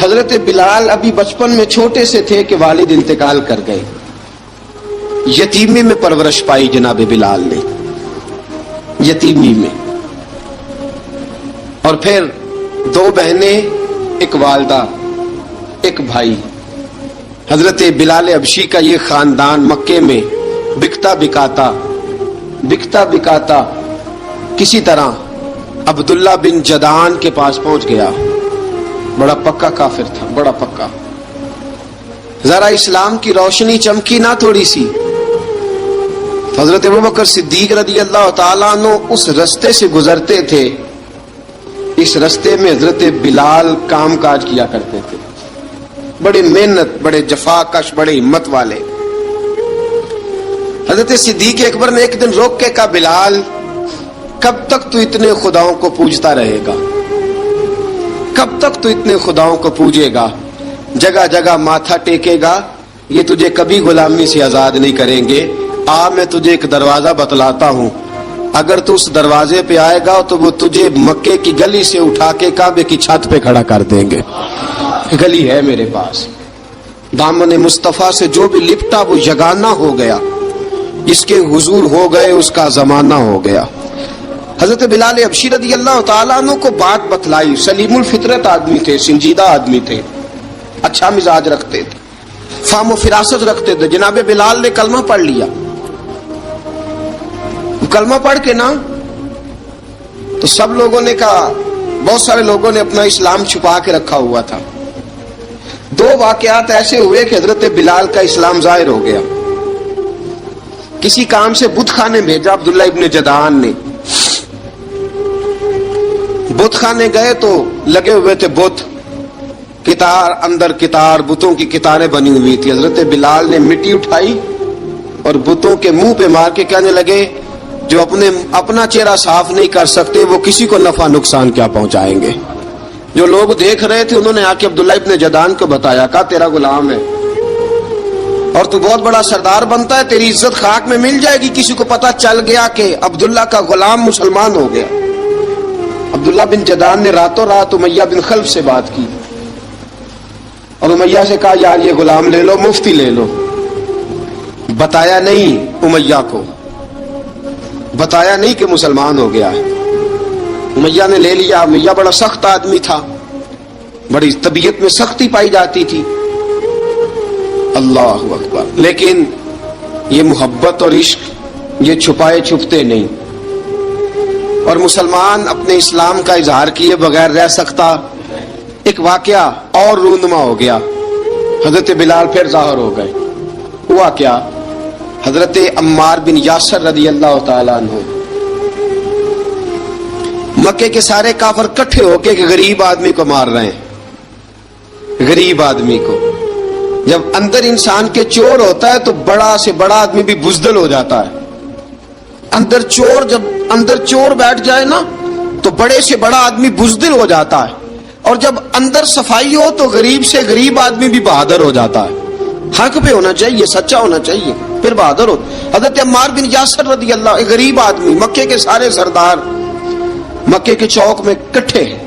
حضرت بلال ابھی بچپن میں چھوٹے سے تھے کہ والد انتقال کر گئے. یتیمی میں پرورش پائی جناب بلال نے، یتیمی میں. اور پھر 2 بہنیں، ایک والدہ، ایک بھائی. حضرت بلال حبشی کا یہ خاندان مکے میں بکتا بکاتا کسی طرح عبداللہ بن جدعان کے پاس پہنچ گیا. بڑا پکا کافر تھا، بڑا پکا. ذرا اسلام کی روشنی چمکی نہ تھوڑی سی، حضرت ابوبکر صدیق رضی اللہ تعالیٰ عنہ اس رستے سے گزرتے تھے. اس رستے میں حضرت بلال کام کاج کیا کرتے تھے، بڑے محنت، بڑے جفاکش، بڑے ہمت والے. حضرت صدیق اکبر نے ایک دن روک کے کہا، بلال کب تک تو اتنے خداؤں کو پوجتا رہے گا؟ کب تک تو اتنے خداؤں کو پوجے گا، جگہ جگہ ماتھا ٹیکے گا؟ یہ تجھے کبھی غلامی سے آزاد نہیں کریں گے. میں تجھے ایک دروازہ بتلاتا ہوں، اگر تو اس دروازے پہ آئے گا تو وہ تجھے مکے کی گلی سے اٹھا کے کعبے کی چھت پہ کھڑا کر دیں گے. گلی ہے میرے پاس. دامن مصطفیٰ سے جو بھی لپٹا وہ یگانہ ہو گیا، جس کے حضور ہو گئے اس کا زمانہ ہو گیا. حضرت بلال حبشی رضی اللہ تعالیٰ عنہ کو بات بتلائی. سلیم الفطرت آدمی تھے، سنجیدہ آدمی تھے، اچھا مزاج رکھتے تھے، فہم و فراست رکھتے تھے. جناب بلال نے کلمہ پڑھ لیا. کلمہ پڑھ کے نا تو سب لوگوں نے کہا، بہت سارے لوگوں نے اپنا اسلام چھپا کے رکھا ہوا تھا. 2 واقعات ایسے ہوئے کہ حضرت بلال کا اسلام ظاہر ہو گیا. کسی کام سے بت خانے بھیجا عبداللہ ابن جدعان نے. بت خانے گئے تو لگے ہوئے تھے بت، کتار اندر کتار، بتوں کی کتاریں بنی ہوئی تھی. حضرت بلال نے مٹی اٹھائی اور بتوں کے منہ پہ مار کے کہنے لگے، جو اپنا چہرہ صاف نہیں کر سکتے وہ کسی کو نفع نقصان کیا پہنچائیں گے. جو لوگ دیکھ رہے تھے انہوں نے آ کے عبداللہ ابن جدعان کو بتایا، کہا تیرا غلام ہے اور تو بہت بڑا سردار بنتا ہے، تیری عزت خاک میں مل جائے گی. کسی کو پتا چل گیا کہ عبداللہ کا غلام مسلمان ہو گیا. عبداللہ بن جدعان نے راتوں رات امیہ بن خلف سے بات کی اور امیہ سے کہا، یار یہ غلام لے لو، مفتی لے لو. بتایا نہیں امیہ کو، بتایا نہیں کہ مسلمان ہو گیا ہے. امیہ نے لے لیا. امیہ بڑا سخت آدمی تھا، بڑی طبیعت میں سختی پائی جاتی تھی. اللہ اکبر. لیکن یہ محبت اور عشق یہ چھپائے چھپتے نہیں، اور مسلمان اپنے اسلام کا اظہار کیے بغیر رہ سکتا. ایک واقعہ اور رونما ہو گیا. حضرت بلال پھر ظاہر ہو گئے. ہوا کیا؟ حضرت عمار بن یاسر رضی اللہ تعالیٰ عنہ، مکے کے سارے کافر کٹھے ہو کے غریب آدمی کو مار رہے ہیں. غریب آدمی کو جب اندر انسان کے چور ہوتا ہے تو بڑا سے بڑا آدمی بھی بزدل ہو جاتا ہے. جب اندر چور بیٹھ جائے نا تو بڑے سے بڑا آدمی بزدل ہو جاتا ہے، اور جب اندر صفائی ہو تو غریب سے غریب آدمی بھی بہادر ہو جاتا ہے. حق پہ ہونا چاہیے، سچا ہونا چاہیے، پھر بہادر ہو. حضرت عمار بن یاسر رضی اللہ، ایک غریب آدمی، مکے کے سارے سردار مکے کے چوک میں کٹھے ہیں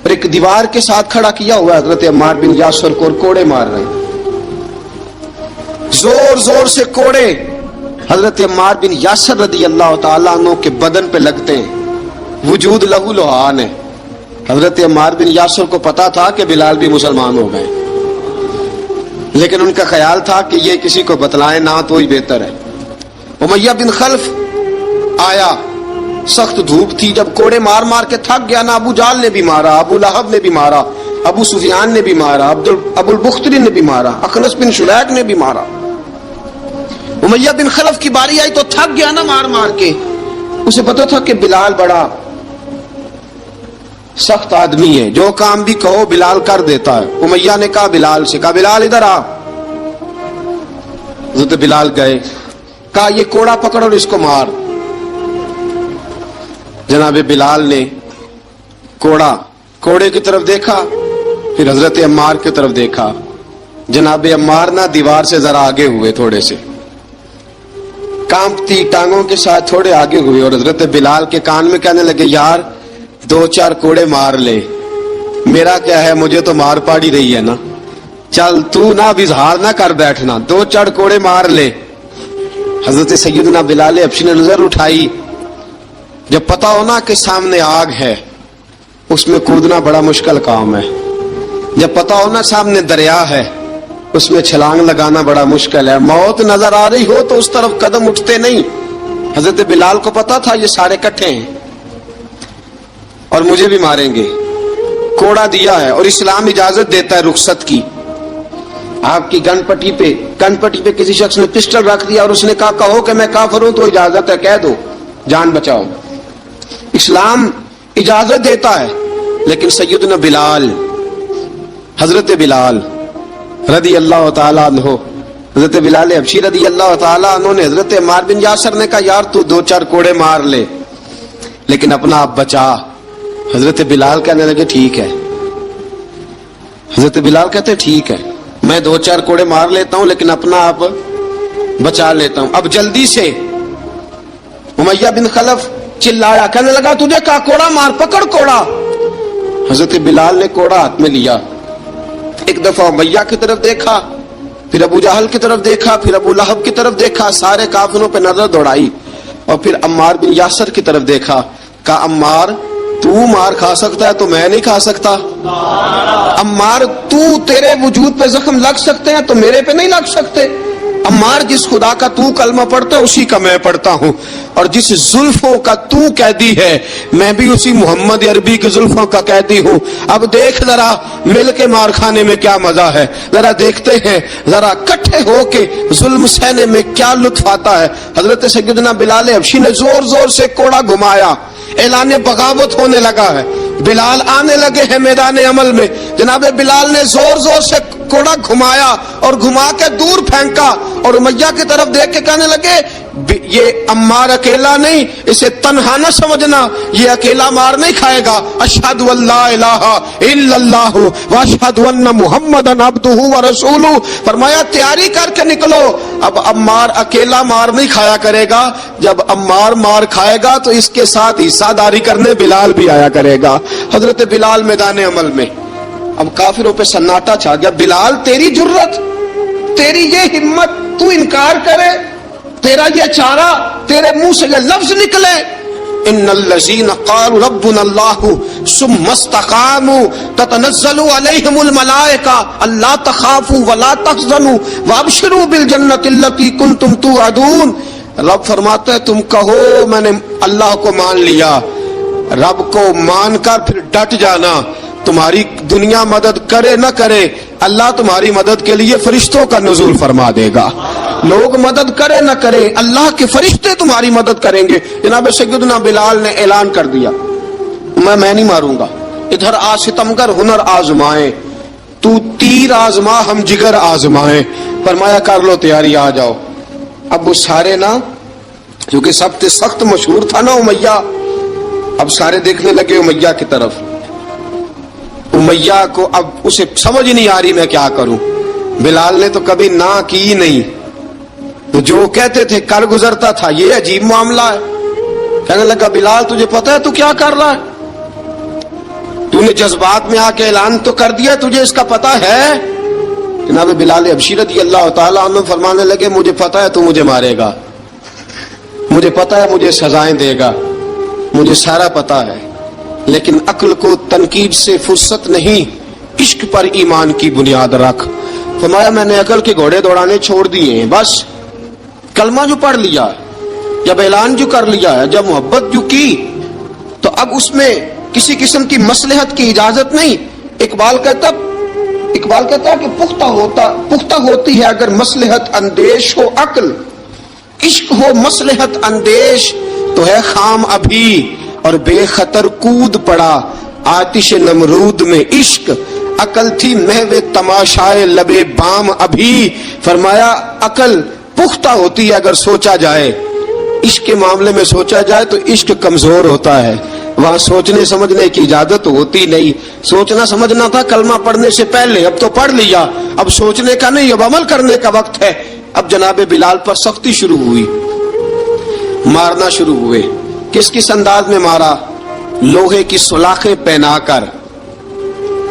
اور ایک دیوار کے ساتھ کھڑا کیا ہوا ہے حضرت عمار بن یاسر کو، اور کوڑے مار رہے ہیں. زور زور سے کوڑے حضرت عمار بن یاسر رضی اللہ تعالیٰ عنہ کے بدن پہ لگتے ہیں. وجود لہو لہان ہے. حضرت عمار بن یاسر کو پتا تھا کہ بلال بھی مسلمان ہو گئے، لیکن ان کا خیال تھا کہ یہ کسی کو بتلائیں نہ تو ہی بہتر ہے. امیہ بن خلف آیا، سخت دھوپ تھی. جب کوڑے مار مار کے تھک گیا نا، ابو جال نے بھی مارا، ابو لہب نے بھی مارا، ابو سفیان نے بھی مارا، ابو البختری نے بھی مارا، اخنس بن شلیک نے بھی مارا. امیہ بن خلف کی باری آئی تو تھک گیا نا مار مار کے. اسے پتا تھا کہ بلال بڑا سخت آدمی ہے، جو کام بھی کہو بلال کر دیتا ہے. امیہ نے کہا بلال سے، کہا بلال ادھر آ. حضرت بلال گئے، کہا یہ کوڑا پکڑ اور اس کو مار. جناب بلال نے کوڑے کی طرف دیکھا، پھر حضرت عمار کی طرف دیکھا. جناب عمار نہ دیوار سے ذرا آگے ہوئے، تھوڑے سے کانپتی ٹانگوں کے ساتھ تھوڑے آگے ہوئے، اور حضرت بلال کے کان میں کہنے لگے، یار 2-4 کوڑے مار لے. میرا کیا ہے, مجھے تو مار پاڑ ہی رہی ہے نا, چل تو نہ اظہار نہ کر بیٹھنا, دو چڑ کوڑے مار لے. حضرت سیدنا بلال حبشی نے نظر اٹھائی, جب پتا ہو نا کہ سامنے آگ ہے, اس میں کودنا بڑا مشکل کام ہے. جب پتا ہو نا سامنے دریا ہے, اس میں چھلانگ لگانا بڑا مشکل ہے. موت نظر آ رہی ہو تو اس طرف قدم اٹھتے نہیں. حضرت بلال کو پتا تھا یہ سارے کٹھے ہیں اور مجھے بھی ماریں گے. کوڑا دیا ہے اور اسلام اجازت دیتا ہے رخصت کی. آپ کی گن پٹی پہ کسی شخص نے پسٹل رکھ دیا اور اس نے کہا کہو کہ میں کافر ہوں تو اجازت ہے, کہہ دو, جان بچاؤ. اسلام اجازت دیتا ہے. لیکن سیدنا بلال, حضرت بلال رضی اللہ تعالیٰ عنہ, حضرت بلال حبشی رضی اللہ تعالیٰ عنہ نے حضرت عمار بن یاسر نے کہا یار تو دو چار کوڑے مار لے لیکن اپنا آپ بچا. حضرت بلال کہنے لگے ٹھیک ہے. حضرت بلال کہتے ٹھیک ہے, میں دو چار کوڑے مار لیتا ہوں لیکن اپنا آپ بچا لیتا ہوں. اب جلدی سے امیہ بن خلف چلایا, کہنے لگا تجھے کہا کوڑا مار, پکڑ کوڑا. حضرت بلال نے کوڑا ہاتھ میں لیا, ایک دفعہ امیہ کی طرف دیکھا, پھر ابو جہل کی طرف دیکھا, پھر ابو لہب کی طرف دیکھا, سارے کافروں پہ نظر دوڑائی اور پھر عمار بن یاسر کی طرف دیکھا. کہا عمار تو مار کھا سکتا ہے تو میں نہیں کھا سکتا. عمار تیرے وجود پہ زخم لگ سکتے ہیں تو میرے پہ نہیں لگ سکتے. عمار جس خدا کا تو کلمہ پڑھتا ہے اسی کا میں پڑھتا ہوں, اور جس زلفوں کا تو قیدی ہے میں بھی اسی محمد عربی کی زلفوں کا قیدی ہوں. اب دیکھ ذرا مل کے مار کھانے میں کیا مزہ ہے, ذرا دیکھتے ہیں ذرا کٹھے ہو کے ظلم سہنے میں کیا لطف آتا ہے. حضرت سیدنا بلال حبشی نے زور زور سے کوڑا گھمایا, اعلان بغاوت ہونے لگا ہے. بلال آنے لگے ہیں میدان عمل میں. جناب بلال نے زور زور سے کوڑا گھمایا اور گھما کے دور پھینکا اور امیہ کی طرف دیکھ کے کہنے لگے یہ عمار اکیلا نہیں, اسے تنہا نہ سمجھنا, یہ اکیلا مار نہیں کھائے گا. اشہد ان لا الہ الا اللہ واشہد ان محمدا عبدہ ورسولہ. فرمایا تیاری کر کے نکلو, اب عمار اکیلا مار نہیں کھایا کرے گا, جب عمار مار کھائے گا تو اس کے ساتھ حصہ داری کرنے بلال بھی آیا کرے گا. حضرت بلال میدان عمل میں, اب کافروں پہ سناٹا چھا گیا. بلال تیری جرت, تیری یہ ہمت, تو انکار کرے, تیرا یہ چارہ, تیرے منہ سے یہ لفظ نکلے ان الذین قالوا ربنا اللہ ثم استقاموا تتنزل علیہم الملائکہ الا تخافوا ولا تحزنوا وابشروا بالجنۃ التی کنتم توعدون. رب فرماتا ہے تم کہو میں نے اللہ کو مان لیا, رب کو مان کر پھر ڈٹ جانا. تمہاری دنیا مدد کرے نہ کرے, اللہ تمہاری مدد کے لیے فرشتوں کا نزول فرما دے گا. لوگ مدد کرے نہ کرے, اللہ کے فرشتے تمہاری مدد کریں گے. جناب سیدنا بلال نے اعلان کر دیا میں نہیں ماروں گا. ادھر آ ستمگر ہنر آزمائے, تو تیر آزما ہم جگر آزمائے. فرمایا کر لو تیاری, آ جاؤ. اب وہ سارے نا, کیونکہ سب سے سخت مشہور تھا نا امیہ, اب سارے دیکھنے لگے امیہ کی طرف. امیہ کو اب اسے سمجھ نہیں آ رہی میں کیا کروں. بلال نے تو کبھی نہ کی نہیں, تو جو کہتے تھے کر گزرتا تھا. یہ عجیب معاملہ ہے. کہنے لگا بلال تجھے پتا ہے تو کیا کر رہا ہے, تو نے جذبات میں آ کے اعلان تو کر دیا, تجھے اس کا پتا ہے. جناب بلال حبشی رضی اللہ تعالیٰ عنہ فرمانے لگے مجھے پتا ہے تو مجھے مارے گا, مجھے پتا ہے مجھے سزائیں دے گا, مجھے سارا پتا ہے, لیکن عقل کو تنقید سے فرصت نہیں, عشق پر ایمان کی بنیاد رکھ. فرمایا میں نے عقل کے گھوڑے دوڑانے چھوڑ دیے ہیں, بس کلمہ جو پڑھ لیا, جب اعلان جو کر لیا ہے, جب محبت جو کی تو اب اس میں کسی قسم کی مصلحت کی اجازت نہیں. اقبال کہتا ہے کہ پختہ ہوتی ہے اگر مصلحت اندیش ہو عقل, عشق ہو مصلحت اندیش تو ہے خام ابھی اور بے خطر کود پڑا آتش نمرود میں عشق. عقل تھی محو تماشائے لبے بام ابھی. فرمایا عقل پختہ ہوتی ہے اگر سوچا جائے, عشق کے معاملے میں سوچا جائے تو عشق کمزور ہوتا ہے, وہاں سوچنے سمجھنے کی اجازت ہوتی نہیں. سوچنا سمجھنا تھا کلمہ پڑھنے سے پہلے, اب تو پڑھ لیا, اب سوچنے کا نہیں, اب عمل کرنے کا وقت ہے. اب جناب بلال پر سختی شروع ہوئی, مارنا شروع ہوئے. کس انداز میں مارا؟ لوہے کی سلاخیں پہنا کر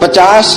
50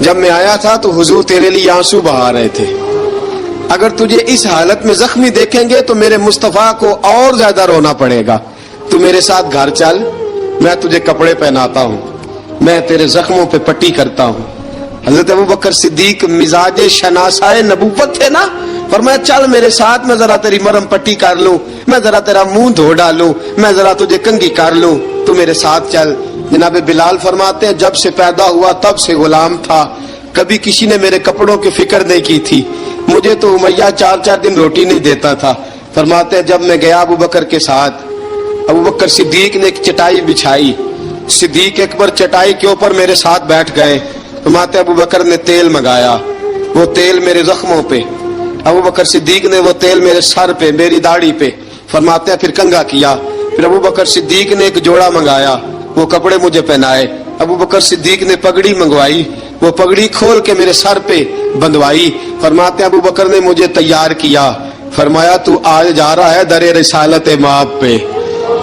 جب میں آیا تھا تو حضور تیرے لیے آنسو بہا رہے تھے. اگر تجھے اس حالت میں زخمی دیکھیں گے تو میرے مصطفیٰ کو اور زیادہ رونا پڑے گا. تو میرے ساتھ گھر چل، میں تجھے کپڑے پہناتا ہوں، میں تیرے زخموں پہ پٹی کرتا ہوں. حضرت ابوبکر صدیق مزاج شناسائے نبوت تھے نا، فرمایا چل میرے ساتھ، میں ذرا تیری مرم پٹی کر لوں، میں ذرا تیرا منہ دھو ڈالوں، میں ذرا تجھے کنگھی کر لوں، تو میرے ساتھ چل. جناب بلال فرماتے ہیں جب سے پیدا ہوا تب سے غلام تھا، کبھی کسی نے میرے کپڑوں کی فکر نہیں کی تھی. مجھے تو امیہ 4 دن روٹی نہیں دیتا تھا. فرماتے ہیں جب میں گیا ابوبکر کے ساتھ، ابوبکر صدیق نے ایک چٹائی بچھائی، صدیق اکبر چٹائی کے اوپر میرے ساتھ بیٹھ گئے. فرماتے ابوبکر نے تیل منگایا، وہ تیل میرے زخموں پہ، ابوبکر صدیق نے وہ تیل میرے سر پہ، میری داڑھی پہ. فرماتے ہیں پھر کنگھا کیا. پھر ابوبکر صدیق نے ایک جوڑا منگایا، وہ کپڑے مجھے پہنائے. ابوبکر صدیق نے پگڑی منگوائی، وہ پگڑی کھول کے میرے سر پہ بندھوائی. فرماتے ہیں ابوبکر نے مجھے تیار کیا. فرمایا تو آج جا رہا ہے در رسالت مآب پہ،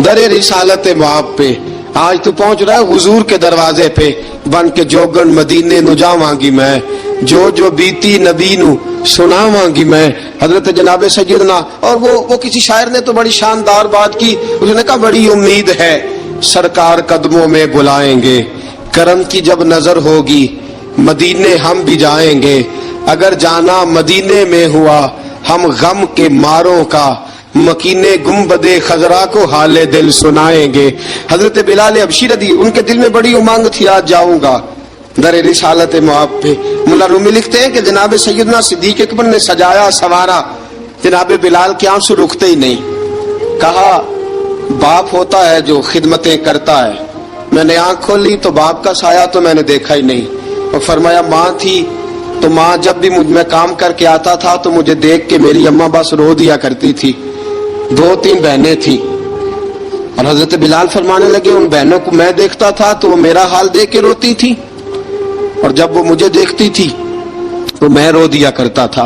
در رسالت مآب پہ. آج تو پہنچ رہا ہے حضور کے دروازے پہ. بن کے جوگن مدینے نو جاواں گی میں، جو بیتی نبی نو سناواں گی میں. حضرت جناب سیدنا، اور وہ کسی شاعر نے تو بڑی شاندار بات کی، اس نے کہا بڑی امید ہے سرکار قدموں میں بلائیں گے، کرم کی جب نظر ہوگی مدینے ہم بھی جائیں گے. اگر جانا مدینے میں ہوا ہم غم کے ماروں کا، مکینے گنبد خضرا کو حال دل سنائیں گے. حضرت بلال حبشی رضی، ان کے دل میں بڑی امنگ تھی آج جاؤں گا در رسالت مآب پہ. ملا رومی لکھتے ہیں کہ جناب سیدنا صدیق اکبر نے سجایا سوارا، جناب بلال کے آنسو رکتے ہی نہیں. کہا باپ ہوتا ہے جو خدمتیں کرتا ہے. میں نے آنکھ کھولی تو باپ کا سایہ تو میں نے دیکھا ہی نہیں. اور فرمایا ماں تھی تو ماں جب بھی میں کام کر کے آتا تھا تو مجھے دیکھ کے میری اماں بس رو دیا کرتی تھی. 2-3 بہنیں تھی، اور حضرت بلال فرمانے لگے ان بہنوں کو میں دیکھتا تھا تو وہ میرا حال دیکھ کے روتی تھی، اور جب وہ مجھے دیکھتی تھی تو میں رو دیا کرتا تھا.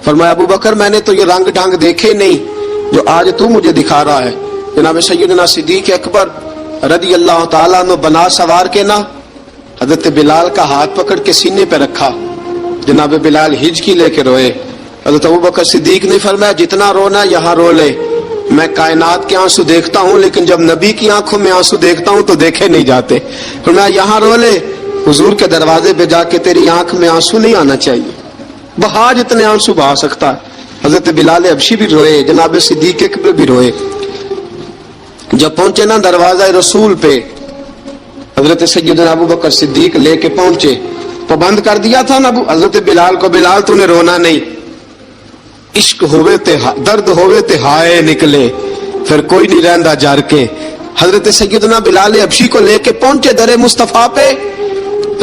فرمایا ابوبکر میں نے تو یہ رنگ ڈھنگ دیکھے نہیں جو آج تو مجھے دکھا رہا ہے. جناب سیدنا صدیق اکبر رضی اللہ تعالیٰ عنہ بنا سوار کے نا حضرت بلال کا ہاتھ پکڑ کے سینے پہ رکھا. جناب بلال ہجکی لے کے روئے. حضرت ابوبکر صدیق نے فرمایا جتنا رونا یہاں رو لے، میں کائنات کے آنسو دیکھتا ہوں لیکن جب نبی کی آنکھوں میں آنسو دیکھتا ہوں تو دیکھے نہیں جاتے. فرمایا یہاں رو لے، حضور کے دروازے پہ جا کے تیری آنکھ میں آنسو نہیں آنا چاہیے، بہا جتنے آنسو بہا سکتا ہے. حضرت بلال حبشی بھی روئے، جناب صدیق اکبر بھی روئے. جب پہنچے نا دروازہ رسول پہ، حضرت سیدنا ابوبکر صدیق لے کے پہنچے، پابند کر دیا تھا نا حضرت بلال کو، بلال تو نے رونا نہیں، عشق ہوئے تے درد ہوئے تے ہائے نکلے، پھر کوئی نہیں رہندا جار کے. حضرت سیدنا بلال حبشی کو لے کے پہنچے در مصطفیٰ پہ.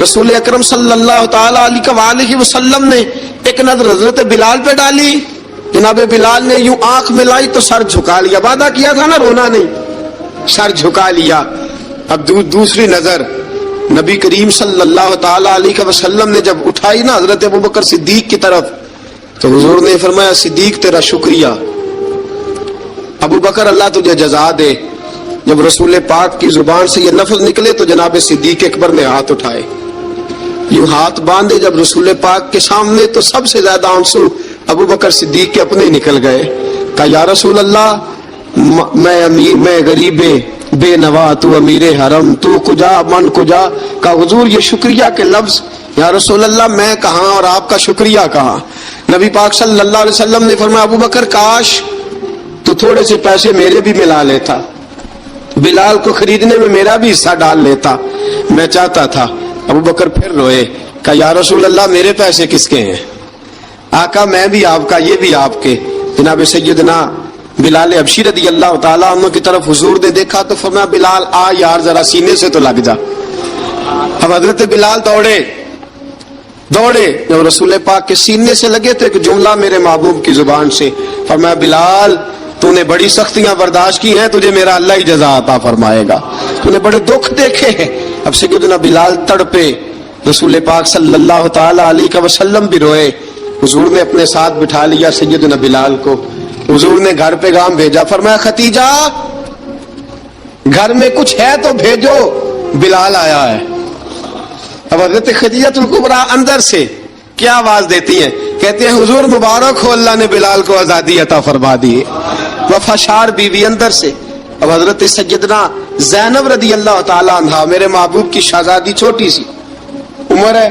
رسول اکرم صلی اللہ تعالی علیہ وسلم نے ایک نظر حضرت بلال پہ ڈالی. جناب بلال نے یوں آنکھ ملائی تو سر جھکا لیا، وعدہ کیا تھا نا رونا نہیں، سر جھکا لیا. اب دوسری نظر نبی کریم صلی اللہ تعالی علیہ وسلم نے جب اٹھائی نا حضرت ابوبکر صدیق کی طرف، تو حضور نے فرمایا صدیق تیرا شکریہ، ابوبکر اللہ تجھے جزا دے. جب رسول پاک کی زبان سے یہ لفظ نکلے تو جناب صدیق اکبر نے ہاتھ اٹھائے، یوں ہاتھ باندھے جب رسول پاک کے سامنے تو سب سے زیادہ آنسو ابوبکر صدیق کے اپنے نکل گئے. کہا یا رسول اللہ میں غریب بے نوا، تو امیر حرم، تو کجا من کجا. کہا حضور یہ شکریہ کے لفظ، یا رسول اللہ میں کہاں اور آپ کا شکریہ کہاں. نبی پاک صلی اللہ علیہ وسلم نے فرمایا ابوبکر کاش تو تھوڑے سے پیسے میرے بھی ملا لیتا، بلال کو خریدنے میں میرا بھی حصہ ڈال لیتا، میں چاہتا تھا. ابوبکر پھر روئے. کہا یا رسول اللہ میرے پیسے کس کے ہیں؟ آقا میں بھی آپ کا، یہ بھی آپ کے. جناب سیدنا بلال حبشی رضی اللہ تعالیٰ عنہ کی طرف حضور نے دیکھا تو فرمایا بلال آ یار ذرا سینے سے تو لگ جا. اب حضرت بلال دوڑے، جب رسول پاک کے سینے سے لگے تو ایک جملہ میرے محبوب کی زبان سے، فرمایا بلال تو نے بڑی سختیاں برداشت کی ہیں، تجھے میرا اللہ ہی جزا عطا فرمائے گا، تو نے بڑے دکھ دیکھے ہیں. اب سیدنا بلال تڑپے، رسول پاک صلی اللہ تعالی علیہ وسلم بھی روئے. حضور نے اپنے ساتھ بٹھا لیا سیدنا بلال کو. حضور نے گھر پیغام بھیجا، فرمایا ختیجہ گھر میں کچھ ہے تو بھیجو، بلال آیا ہے. اب حضرت خدیجہ الکبریٰ اندر سے کیا آواز دیتی ہیں؟ کہتے ہیں حضور مبارک ہو، اللہ نے بلال کو آزادی عطا فرما دی۔ وفاشار بیوی اندر سے۔ اب حضرت سیدنا زینب رضی اللہ تعالی عنہا، میرے محبوب کی شہزادی، چھوٹی سی عمر ہے،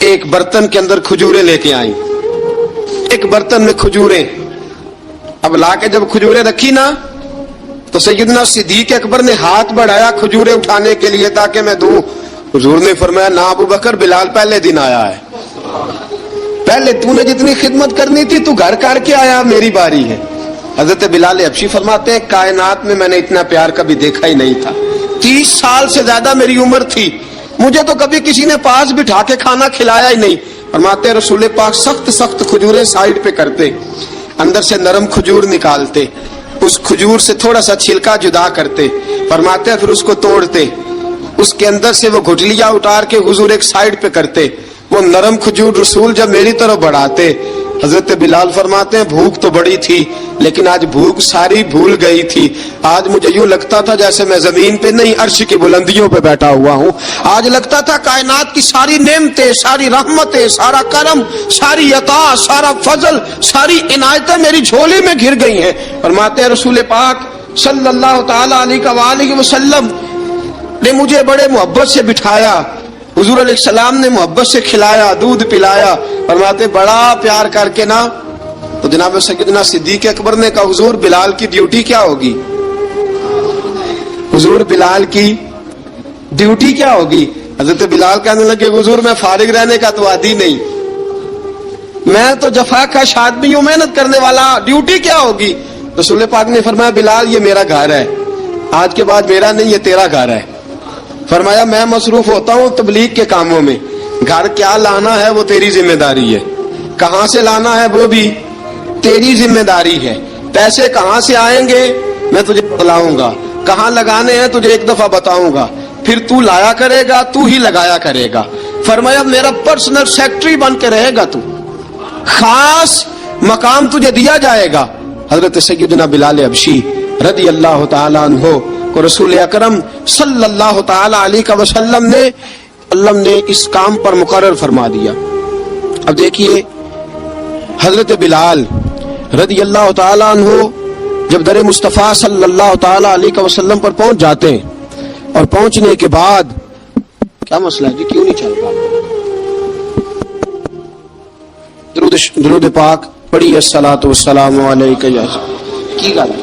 ایک برتن کے اندر کھجوریں لے کے آئیں، ایک برتن میں کھجوریں۔ اب لا کے جب کھجوریں رکھی نا تو سیدنا صدیق اکبر نے ہاتھ بڑھایا کھجوریں اٹھانے کے لیے تاکہ میں دوں۔ حضور نے فرمایا نہ ابو بکر، بلال پہلے دن آیا ہے، پہلے تو نے جتنی خدمت کرنی تھی تو گھر کر کے آیا، میری باری ہے۔ حضرت بلال حبشی فرماتے ہیں کائنات میں نے اتنا پیار کبھی دیکھا ہی نہیں تھا، 30 سال سے زیادہ میری عمر تھی، مجھے تو کبھی کسی نے پاس بٹھا کے کھانا کھلایا ہی نہیں۔ فرماتے ہیں رسول پاک سخت سخت کھجوریں سائڈ پہ کرتے، اندر سے نرم کھجور نکالتے، اس کھجور سے تھوڑا سا چھلکا جدا کرتے، فرماتے ہیں پھر اس کو توڑتے، اس کے اندر سے وہ گھٹلیاں اتار کے حضور ایک سائڈ پہ کرتے، وہ نرم کھجور رسول جب میری طرف بڑھاتے، حضرت بلال فرماتے ہیں بھوک تو بڑی تھی لیکن آج بھوک ساری بھول گئی تھی، آج مجھے یوں لگتا تھا جیسے میں زمین پہ نہیں عرش کی بلندیوں پہ بیٹھا ہوا ہوں، آج لگتا تھا کائنات کی ساری نعمتیں، ساری رحمتیں، سارا کرم، ساری عطا، سارا فضل، ساری عنایتیں میری جھولی میں گھر گئی ہیں۔ فرماتے ہیں رسول پاک صلی اللہ تعالی علیہ وآلہ وسلم نے مجھے بڑے محبت سے بٹھایا، حضور علیہ السلام نے محبت سے کھلایا، دودھ پلایا، فرماتے بڑا پیار کر کے نا تو جناب سیدنا صدیق اکبر نے کہا حضور بلال کی ڈیوٹی کیا ہوگی؟ حضور بلال کی ڈیوٹی کیا ہوگی؟ حضرت بلال کہنے لگے حضور میں فارغ رہنے کا تو عادی نہیں، میں تو جفا کا آدمی ہوں، محنت کرنے والا، ڈیوٹی کیا ہوگی؟ رسول پاک نے فرمایا بلال یہ میرا گھر ہے، آج کے بعد میرا نہیں یہ تیرا گھر ہے۔ فرمایا میں مصروف ہوتا ہوں تبلیغ کے کاموں میں، گھر کیا لانا ہے وہ تیری ذمہ داری ہے، کہاں سے لانا ہے وہ بھی تیری ذمہ داری ہے، پیسے کہاں سے آئیں گے میں تجھے بتلاؤں گا، کہاں لگانے ہیں تجھے ایک دفعہ بتاؤں گا، پھر تو لایا کرے گا، تو ہی لگایا کرے گا۔ فرمایا میرا پرسنل سیکرٹری بن کے رہے گا، تو خاص مقام تجھے دیا جائے گا۔ حضرت سیدنا بلال حبشی رضی اللہ تعالی عنہ کو رسول اکرم صلی اللہ تعالی علیہ وسلم نے اس کام پر مقرر فرما دیا۔ اب دیکھیے حضرت بلال رضی اللہ تعالی عنہ جب در مصطفیٰ صلی اللہ تعالی علیہ وسلم پر پہنچ جاتے ہیں، اور پہنچنے کے بعد کیا مسئلہ ہے جی، کیوں نہیں چل رہا؟ درود پاک پڑھی الصلاۃ والسلام علیک یا کی گل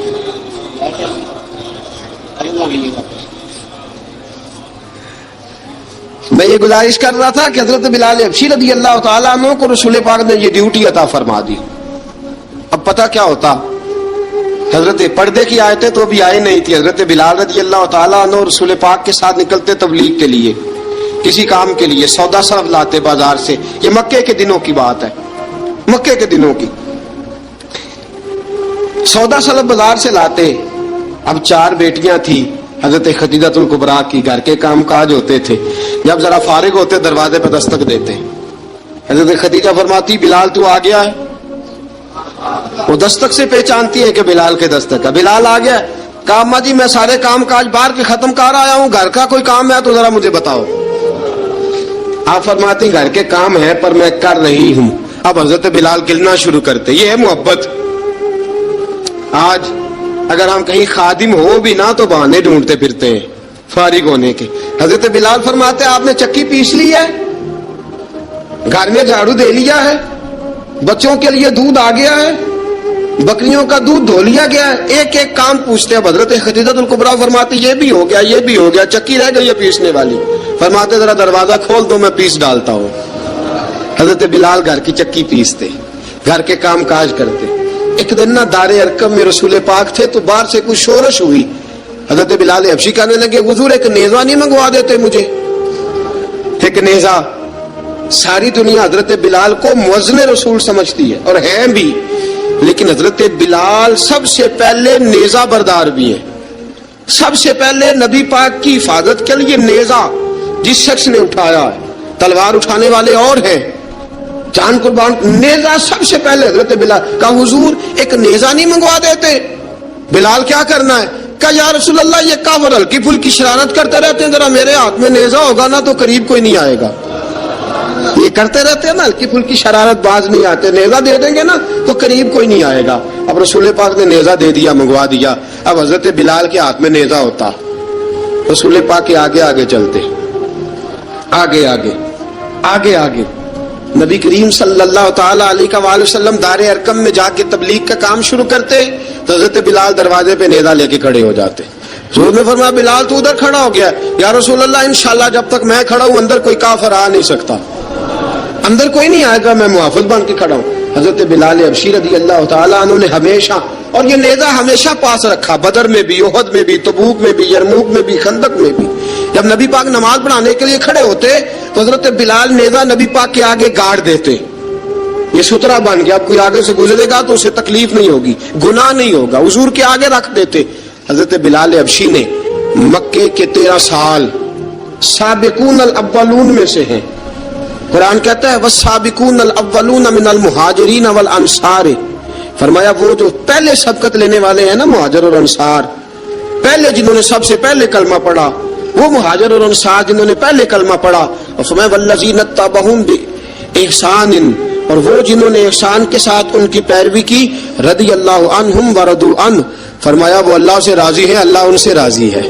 میں یہ گزارش کر رہا تھا کہ حضرت بلال حبشی رضی اللہ تعالیٰ عنہ کو رسول پاک نے یہ ڈیوٹی عطا فرما دی۔ اب پتہ کیا ہوتا، حضرت پردے کی آیتیں تو بھی آئی نہیں تھی، حضرت بلال رضی اللہ تعالیٰ عنہ رسول پاک کے ساتھ نکلتے تبلیغ کے لیے، کسی کام کے لیے، سودا صرف لاتے بازار سے، یہ مکے کے دنوں کی بات ہے، مکے کے دنوں کی، سودا صرف بازار سے لاتے۔ اب 4 بیٹیاں تھیں حضرت خدیجہ الکبریٰ کی، گھر کے کام کاج ہوتے تھے، جب ذرا فارغ ہوتے دروازے پہ دستک دیتے، حضرت خدیجہ فرماتی بلال تو آ گیا ہے، وہ دستک سے پہچانتی ہے کہ بلال کے دستک ہے، بلال آ گیا، کہا اماں جی میں سارے کام کاج باہر کے ختم کر آیا ہوں، گھر کا کوئی کام ہے تو ذرا مجھے بتاؤ۔ آپ فرماتی گھر کے کام ہے پر میں کر رہی ہوں۔ اب حضرت بلال گلنا شروع کرتے، یہ ہے محبت۔ آج اگر ہم کہیں خادم ہو بھی نہ تو بہانے ڈھونڈتے پھرتے ہیں فارغ ہونے کے۔ حضرت بلال فرماتے آپ نے چکی پیس لی ہے، گھر میں جھاڑو دے لیا ہے، بچوں کے لیے دودھ آ گیا ہے، بکریوں کا دودھ دھو لیا گیا ہے، ایک ایک کام پوچھتے ہیں۔ حضرت خدیجہ الکبریٰ فرماتی یہ بھی ہو گیا، یہ بھی ہو گیا، چکی رہ گئی ہے پیسنے والی۔ فرماتے ذرا دروازہ کھول دو میں پیس ڈالتا ہوں۔ حضرت بلال گھر کی چکی پیستے، گھر کے کام کاج کرتے۔ ایک دن نہ دار ارقم میں رسول پاک تھے تو باہر سے کچھ شورش ہوئی، حضرت بلال حبشی کہنے لگے حضور ایک نیزہ نہیں منگوا دیتے مجھے؟ ایک نیزہ۔ ساری دنیا حضرت بلال کو مؤذن رسول سمجھتی ہے اور ہیں بھی، لیکن حضرت بلال سب سے پہلے نیزہ بردار بھی ہیں، سب سے پہلے نبی پاک کی حفاظت کے لیے نیزہ جس شخص نے اٹھایا ہے، تلوار اٹھانے والے اور ہیں، جان قربان، نیزہ سب سے پہلے حضرت بلال کا حضور ایک نیزہ نہیں منگوا دیتے؟ بلال کیا کرنا ہے؟ کہا یا رسول اللہ یہ کافر ہلکی پھلکی شرارت کرتے رہتے ہیں، ذرا میرے ہاتھ میں نیزہ ہوگا نا تو قریب کوئی نہیں آئے گا۔ یہ کرتے رہتے ہیں نا, ہلکی پھلکی شرارت باز نہیں آتے. نیزہ دے دیں گے نا تو قریب کوئی نہیں آئے گا. اب رسول پاک نے نیزہ دے دیا, منگوا دیا. اب حضرت بلال کے ہاتھ میں نیزہ ہوتا, رسول پاک کے آگے آگے چلتے, آگے آگے آگے آگے. نبی کریم صلی اللہ تعالی علیہ وآلہ وسلم دار ارقم میں جا کے تبلیغ کا کام شروع کرتے تو حضرت بلال دروازے پہ نیزہ لے کے کھڑے ہو جاتے. حضور نے فرمایا بلال تو ادھر کھڑا ہو گیا. یا رسول اللہ انشاءاللہ جب تک میں کھڑا ہوں اندر کوئی کافر آ نہیں سکتا, اندر کوئی نہیں آئے گا, میں محافظ بن کے کھڑا ہوں. حضرت بلال حبشی رضی اللہ تعالیٰ عنہ نے ہمیشہ, اور یہ نیزہ ہمیشہ پاس رکھا, بدر میں بھی, احد میں بھی, تبوک میں بھی, یرموک میں بھی, خندق میں بھی. جب نبی پاک نماز پڑھانے کے لیے کھڑے ہوتے تو حضرت بلال نیزہ نبی پاک کے آگے گاڑ دیتے. یہ سترا بن گیا, اب کوئی آگے سے گزرے گا تو اسے تکلیف نہیں ہوگی, گناہ نہیں ہوگا, حضور کے آگے رکھ دیتے. حضرت بلال حبشی نے مکے کے 13 سال سابقون الاولون میں سے ہیں. قرآن کہتا ہے والسابقون الاولون من المہاجرین والانصار, فرمایا وہ جو پہلے سبقت لینے والے ہیں نا مہاجر اور انصار, پہلے جنہوں نے سب سے پہلے کلمہ پڑھا وہ مہاجر اور انصار جنہوں نے پہلے کلمہ پڑھا. اور فرمایا والذین اتبعوہم باحسان, اور وہ جنہوں نے احسان کے ساتھ ان کی پیروی کی, رضی اللہ عنہم ورضوا عنہ, فرمایا وہ اللہ سے راضی ہے, اللہ ان سے راضی ہے,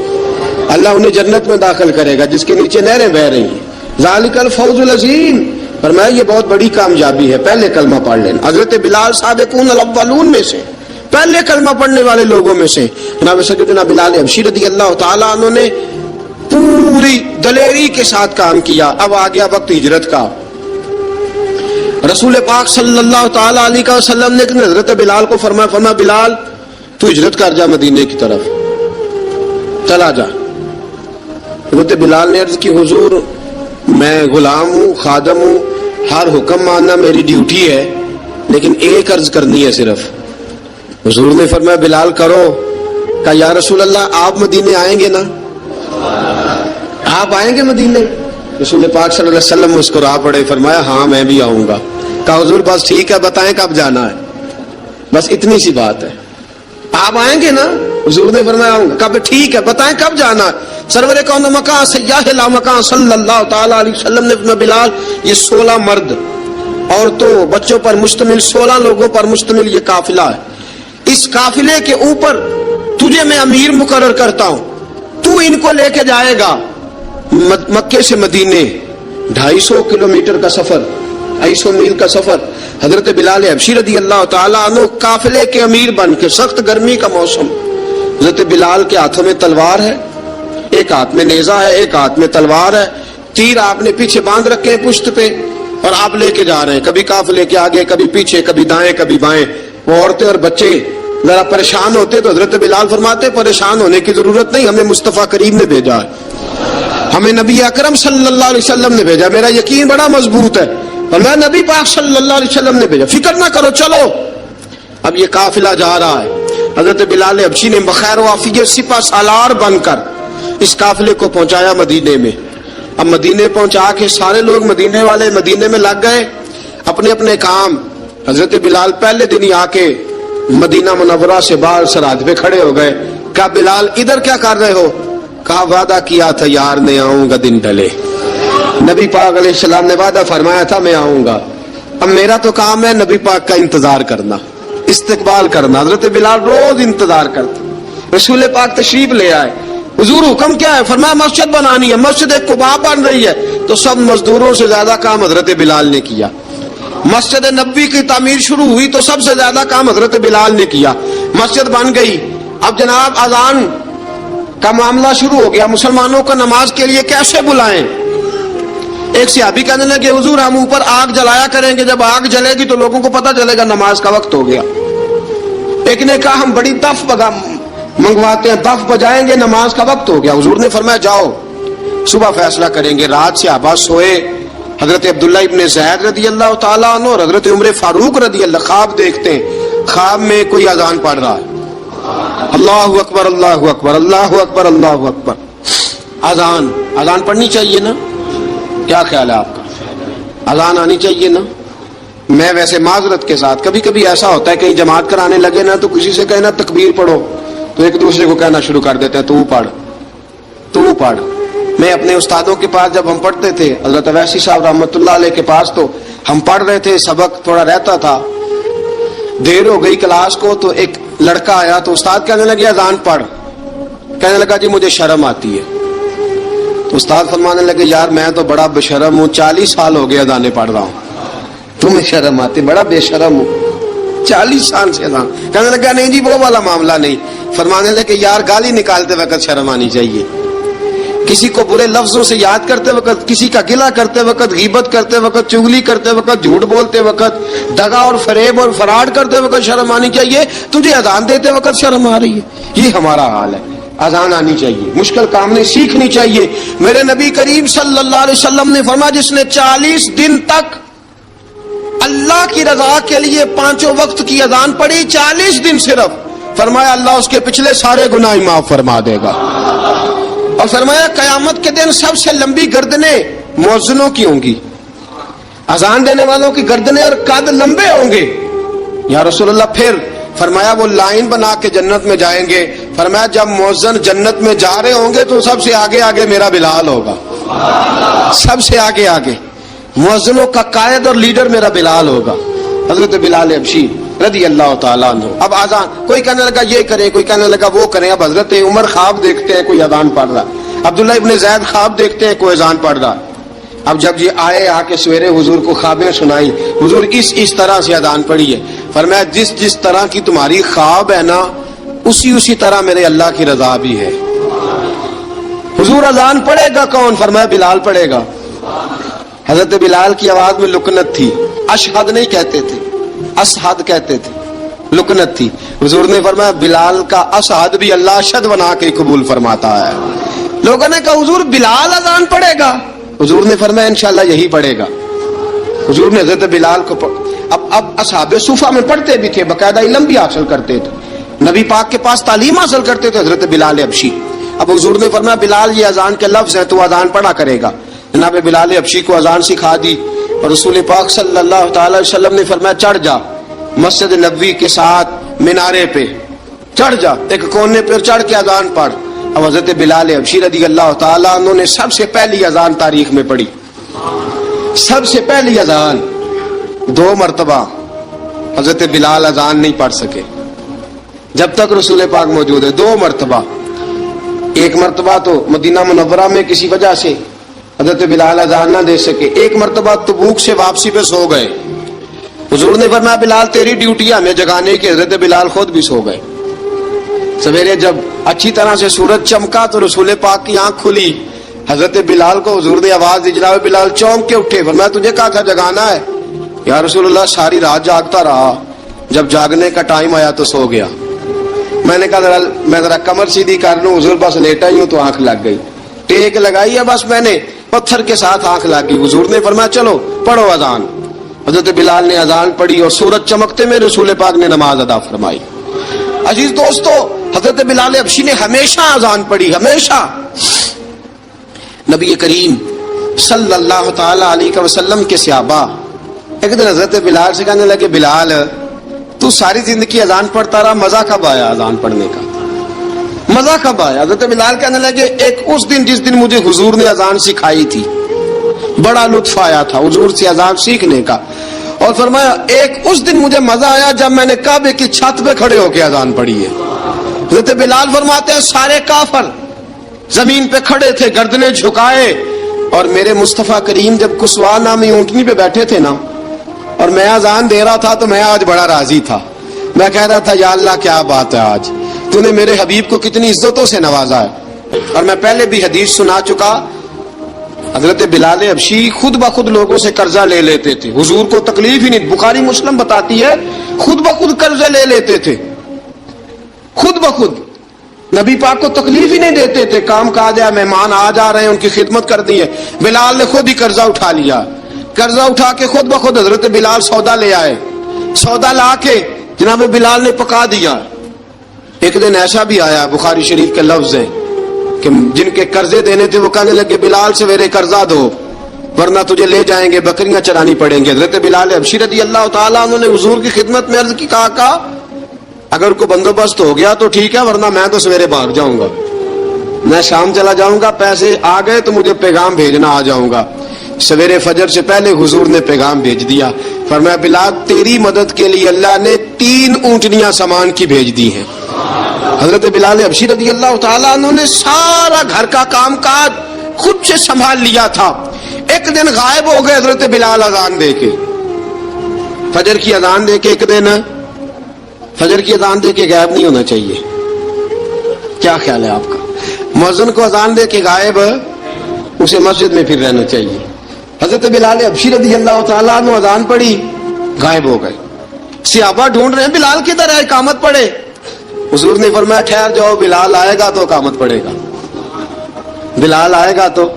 اللہ انہیں جنت میں داخل کرے گا جس کے نیچے نہریں بہ رہی ہیں. ذالک الفوز العظیم, فرمایا یہ بہت بڑی کامیابی ہے پہلے کلمہ پڑھ لینا. حضرت بلال سابقون الاولون میں سے, پہلے کلمہ پڑھنے والے لوگوں میں سے. جناب سیدنا بلال حبشی رضی اللہ تعالیٰ عنہ نے پوری دلیری کے ساتھ کام کیا. اب آ گیا وقت ہجرت کا. رسول پاک صلی اللہ تعالیٰ علیہ وسلم نے حضرت بلال کو فرمایا بلال تو ہجرت کر جا مدینے کی طرف, چلا جا. حضرت بلال نے عرض کی حضور میں غلام ہوں, خادم ہوں, ہر حکم ماننا میری ڈیوٹی ہے, لیکن ایک عرض کرنی ہے صرف. حضور نے فرمایا بلال کرو. کہا یا رسول اللہ آپ مدینے آئیں گے نا, آپ آئیں گے مدینے؟ رسول پاک صلی اللہ علیہ وسلم مسکرا پڑے, فرمایا ہاں میں بھی آؤں گا. کہا حضور بس ٹھیک ہے, بتائیں کب جانا ہے, بس اتنی سی بات ہے, آپ آئیں گے نا؟ حضور نے فرمایا آؤں گا. کہا ٹھیک ہے, بتائیں کب جانا ہے. سرور کون مکان سیاح لا مکان صلی اللہ تعالی علیہ وسلم نے فرمایا بلال یہ 16 مرد عورتوں بچوں پر مشتمل 16 لوگوں پر مشتمل یہ قافلہ ہے. اس قافلے کے اوپر تجھے میں امیر مقرر کرتا ہوں, تو ان کو لے کے جائے گا مکے سے مدینے. 250 کلومیٹر کا سفر, 250 میل کا سفر. حضرت بلال حبشی رضی اللہ تعالیٰ عنہ قافلے کے امیر بن کے, سخت گرمی کا موسم, حضرت بلال کے ہاتھوں میں تلوار ہے, ایک ہاتھ میں نیزہ ہے, ایک ہاتھ میں تلوار ہے, تیر آپ نے پیچھے باندھ رکھے ہیں پشت پہ, اور آپ لے کے جا رہے ہیں, کبھی قافلے کے آگے, کبھی پیچھے, کبھی دائیں کبھی بائیں. وہ عورتیں اور بچے ذرا پریشان ہوتے تو حضرت بلال فرماتے پریشان ہونے کی ضرورت نہیں, ہمیں مصطفیٰ کریم نے بھیجا ہے, ہمیں نبی اکرم صلی اللہ علیہ وسلم نے بھیجا, میرا یقین بڑا مضبوط ہے, اور میں نبی پاک صلی اللہ علیہ وسلم نے بھیجا, فکر نہ کرو چلو. اب یہ قافلہ جا رہا ہے. حضرت بلال حبشی نے بخیر و عافیت سپہ سالار بن کر اس قافلے کو پہنچایا مدینے میں. اب مدینے پہنچا کے سارے لوگ مدینے والے مدینے میں لگ گئے اپنے اپنے کام. حضرت بلال پہلے دن ہی آ کے مدینہ منورہ سے باہر سرحد پہ کھڑے ہو گئے. کہا بلال ادھر کیا کر رہے ہو؟ کہا وعدہ کیا تھا یار نے آؤں گا دن ڈھلے. نبی پاک علیہ السلام نے وعدہ فرمایا تھا میں آؤں گا. اب میرا تو کام ہے نبی پاک کا انتظار کرنا, استقبال کرنا. حضرت بلال روز انتظار کرتے. رسول پاک تشریف لے آئے, حضور حکم کیا ہے؟ فرمایا مسجد بنانی ہے, مسجد قباء بن رہی ہے. تو سب مزدوروں سے زیادہ کام حضرت بلال نے کیا. مسجد نبوی کی تعمیر شروع ہوئی تو سب سے زیادہ کام حضرت بلال نے کیا. مسجد بن گئی. اب جناب اذان کا معاملہ شروع ہو گیا, مسلمانوں کو نماز کے لیے کیسے بلائیں؟ ایک صحابی کہنے لگے حضور ہم اوپر آگ جلایا کریں گے, جب آگ جلے گی تو لوگوں کو پتہ چلے گا نماز کا وقت ہو گیا. ایک نے کہا ہم بڑی دف منگواتے ہیں, دف بجائیں گے, نماز کا وقت ہو گیا. حضور نے فرمایا جاؤ صبح فیصلہ کریں گے. رات سے صحابہ سوئے. حضرت عبداللہ ابن زید رضی اللہ تعالیٰ عنہ اور حضرت عمر فاروق رضی اللہ خواب دیکھتے ہیں, خواب میں کوئی اذان پڑھ رہا ہے, اللہ اکبر اللہ اکبر اللہ اکبر اللہ اکبر. اذان پڑھنی چاہیے نا, کیا خیال ہے آپ کا؟ اذان آنی چاہیے نا. میں ویسے معذرت کے ساتھ کبھی کبھی ایسا ہوتا ہے کہیں جماعت کرانے لگے نا تو کسی سے کہنا تکبیر پڑھو تو ایک دوسرے کو کہنا شروع کر دیتے ہیں تو پڑھ. میں اپنے استادوں کے پاس جب ہم پڑھتے تھے، حضرت ویسی صاحب رحمۃ اللہ علیہ کے پاس، تو ہم پڑھ رہے تھے، سبق تھوڑا رہتا تھا، دیر ہو گئی کلاس کو، تو ایک لڑکا آیا تو استاد کہنے لگے اذان پڑھ. کہنے لگا جی مجھے شرم آتی ہے. تو استاد فرمانے لگے یار میں تو بڑا بے شرم ہوں، 40 سال ہو گئے اذانیں پڑھ رہا ہوں، تمہیں شرم آتی؟ بڑا بے شرم ہوں، 40 سال سے اذان. کہنے لگا نہیں جی وہ والا معاملہ نہیں. فرمانے لگے یار گالی نکالتے وقت شرم آنی چاہیے، کسی کو برے لفظوں سے یاد کرتے وقت، کسی کا گلہ کرتے وقت، غیبت کرتے وقت، چغلی کرتے وقت، جھوٹ بولتے وقت، دغا اور فریب اور فراڈ کرتے وقت شرم آنی چاہیے. تجھے اذان دیتے وقت شرم آ رہی ہے. یہ ہمارا حال ہے. اذان آنی چاہیے، مشکل کام نہیں، سیکھنی چاہیے. میرے نبی کریم صلی اللہ علیہ وسلم نے فرمایا جس نے 40 دن تک اللہ کی رضا کے لیے 5 وقت کی اذان پڑھی، 40 دن صرف، فرمایا اللہ اس کے پچھلے سارے گناہ معاف فرما دے گا. اور فرمایا قیامت کے دن سب سے لمبی گردنیں مؤذنوں کی ہوں گی، اذان دینے والوں کی گردنیں اور قد لمبے ہوں گے. یا رسول اللہ پھر؟ فرمایا وہ لائن بنا کے جنت میں جائیں گے. فرمایا جب مؤذن جنت میں جا رہے ہوں گے تو سب سے آگے آگے میرا بلال ہوگا، سب سے آگے آگے مؤذنوں کا قائد اور لیڈر میرا بلال ہوگا، حضرت بلال حبشی رضی اللہ تعالیٰ عنہ. اب آزان کوئی کہنے لگا یہ کریں، کوئی کہنے لگا وہ کریں. اب حضرت عمر خواب دیکھتے ہیں کوئی اذان پڑھ رہا، عبداللہ ابن زید خواب دیکھتے ہیں کوئی اذان پڑھ رہا. اب جب یہ آئے آ کے سویرے حضور کو خوابیں سنائی، حضور اس طرح سے اذان پڑھی ہے. فرمایا جس طرح کی تمہاری خواب ہے نا اسی طرح میرے اللہ کی رضا بھی ہے. حضور اذان پڑھے گا کون؟ فرمایا بلال پڑھے گا. حضرت بلال کی آواز میں لکنت تھی، اشہد نہیں کہتے تھے، اسحد کہتے تھے، لکنت تھی. حضور نے فرمایا بلال کا اسحد بھی اللہ اشہد بنا کے قبول فرماتا ہے. لوگوں نے کہا حضور بلال اذان پڑھے گا؟ حضور نے فرمایا انشاءاللہ یہی پڑھے گا. حضور نے حضرت بلال کو اب اصحاب صوفہ میں پڑھتے بھی تھے، باقاعدہ علم بھی حاصل کرتے تھے، نبی پاک کے پاس تعلیم حاصل کرتے تھے حضرت بلال حبشی. اب حضور نے فرمایا بلال یہ اذان کے لفظ ہیں تو اذان پڑھا کرے گا. جناب بلال حبشی کو اذان سکھا دی اور رسول پاک صلی اللہ تعالی وسلم نے فرمایا چڑھ جا مسجد نبوی کے ساتھ مینارے پہ، چڑھ جا ایک کونے پہ چڑھ کے اذان پڑھ. اب حضرت بلال حبشی رضی اللہ تعالیٰ عنہ نے سب سے پہلی اذان تاریخ میں پڑھی، سب سے پہلی اذان. 2 مرتبہ حضرت بلال اذان نہیں پڑھ سکے جب تک رسول پاک موجود ہے. 2 مرتبہ، ایک مرتبہ تو مدینہ منورہ میں کسی وجہ سے حضرت بلال اذان نہ دے سکے، ایک مرتبہ تبوک سے واپسی پہ سو گئے. حضور نے فرمایا بلال تیری ڈیوٹی ہے ہمیں جگانے کی. حضرت بلال خود بھی سو گئے. سویرے جب اچھی طرح سے سورج چمکا تو رسول پاک کی آنکھ کھلی. حضرت بلال کو حضور نے آواز دی، جناب بلال چونک کے اٹھے. فرمایا تجھے کہا تھا جگانا ہے. یا رسول اللہ ساری رات جاگتا رہا، جب جاگنے کا ٹائم آیا تو سو گیا. میں نے کہا میں ذرا کمر سیدھی کر لوں. حضور بس لیٹا ہی ہوں تو آنکھ لگ گئی، ٹیک لگائی ہے بس میں نے، پتھر کے ساتھ آنکھ لگ گئی. حضور نے فرمایا چلو پڑھو اذان. حضرت بلال نے اذان پڑھی اور سورج چمکتے میں رسول پاک نے نماز ادا فرمائی. عزیز دوستو حضرت بلال حبشی نے ہمیشہ اذان پڑھی، ہمیشہ. نبی کریم صلی اللہ تعالی علیہ وسلم کے صحابہ ایک دن حضرت بلال سے کہنے لگے بلال تو ساری زندگی اذان پڑھتا رہا، مزہ کب آیا اذان پڑھنے کا؟ مزہ کب آیا؟ حضرت بلال کہنے لگے ایک اس دن جس دن مجھے حضور نے اذان سکھائی تھی، بڑا لطف آیا تھا حضور سے اذان سیکھنے کا. اور فرمایا ایک اس دن مجھے مزہ آیا جب میں نے کعبے کی چھت پہ کھڑے ہو کے اذان پڑھی ہے. حضرت بلال فرماتے ہیں سارے کافر زمین پہ کھڑے تھے گردنیں جھکائے، اور میرے مصطفیٰ کریم جب کسوا نامی اونٹنی پہ بیٹھے تھے نا اور میں اذان دے رہا تھا تو میں آج بڑا راضی تھا. میں کہہ رہا تھا یا اللہ کیا بات ہے، آج تو نے میرے حبیب کو کتنی عزتوں سے نوازا ہے. اور میں پہلے بھی حدیث سنا چکا، حضرت بلال حبشی خود بخود لوگوں سے قرضہ لے لیتے تھے، حضور کو تکلیف ہی نہیں. بخاری مسلم بتاتی ہے خود بخود قرضے لے لیتے تھے، خود بخود نبی پاک کو تکلیف ہی نہیں دیتے تھے. کام کاج ہے، مہمان آ جا رہے ہیں ان کی خدمت کر دی ہے. بلال نے خود ہی قرضہ اٹھا لیا، قرضہ اٹھا کے خود بخود حضرت بلال سودا لے آئے، سودا لا کے جناب بلال نے پکا دیا. ایک دن ایسا بھی آیا بخاری شریف کے لفظ ہیں کہ جن کے قرضے دینے تھے وہ کہنے لگے بلال سے میرے قرضہ دو ورنہ تجھے لے جائیں گے، بکریاں چرانی پڑیں گے. حضرت بلال حبشی رضی اللہ تعالیٰ عنہ نے حضور کی خدمت میں عرض کی، کہا اگر کوئی بندوبست ہو گیا تو ٹھیک ہے ورنہ میں تو سویرے بھاگ جاؤں گا. میں شام چلا جاؤں گا, پیسے آ گئے تو مجھے پیغام بھیجنا, آ جاؤں گا. سویرے فجر سے پہلے حضور نے پیغام بھیج دیا, فرمایا بلال تیری مدد کے لیے اللہ نے 3 اونٹنیاں سامان کی بھیج دی ہیں. حضرت بلال حبشی رضی اللہ تعالیٰ عنہ نے سارا گھر کا کام کاج خود سے سنبھال لیا تھا. ایک دن غائب ہو گئے حضرت بلال اذان دے کے, فجر کی اذان دے کے. ایک دن فجر کی اذان دے کے غائب نہیں ہونا چاہیے, کیا خیال ہے آپ کا؟ مؤذن کو اذان دے کے غائب, اسے مسجد میں پھر رہنا چاہیے. حضرت بلال حبشی رضی اللہ تعالیٰ عنہ اذان پڑھی, غائب ہو گئے. صحابہ ڈھونڈ رہے ہیں بلال کدھر ہے, اقامت پڑھے. حضور نے فرمایا ٹھہر جاؤ, بلال آئے گا تو اقامت پڑھے گا. بلال آئے گا تو